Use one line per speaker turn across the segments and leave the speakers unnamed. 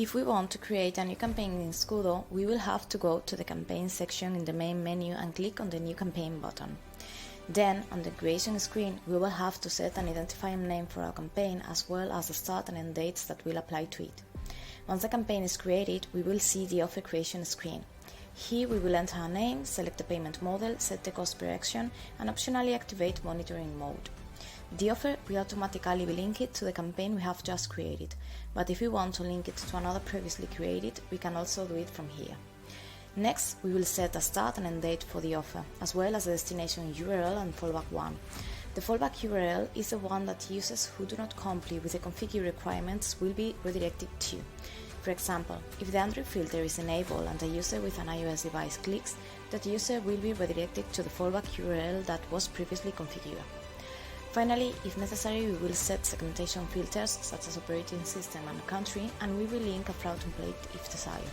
If we want to create a new campaign in SKUDO, we will have to go to the campaign section in the main menu and click on the new campaign button. Then, on the creation screen, we will have to set an identifying name for our campaign as well as the start and end dates that will apply to it. Once the campaign is created, we will see the offer creation screen. Here we will enter a name, select the payment model, set the cost per action, and optionally activate monitoring mode. The offer will automatically be linked to the campaign we have just created, but if we want to link it to another previously created, we can also do it from here. Next, we will set a start and end date for the offer, as well as the destination URL and fallback one. The fallback URL is the one that users who do not comply with the config requirements will be redirected to. For example, if the Android filter is enabled and a user with an iOS device clicks, that user will be redirected to the fallback URL that was previously configured. Finally, if necessary, we will set segmentation filters such as operating system and country, and we will link a fraud template if desired.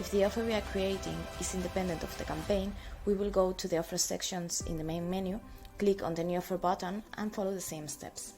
If the offer we are creating is independent of the campaign, we will go to the offer sections in the main menu, click on the new offer button and follow the same steps.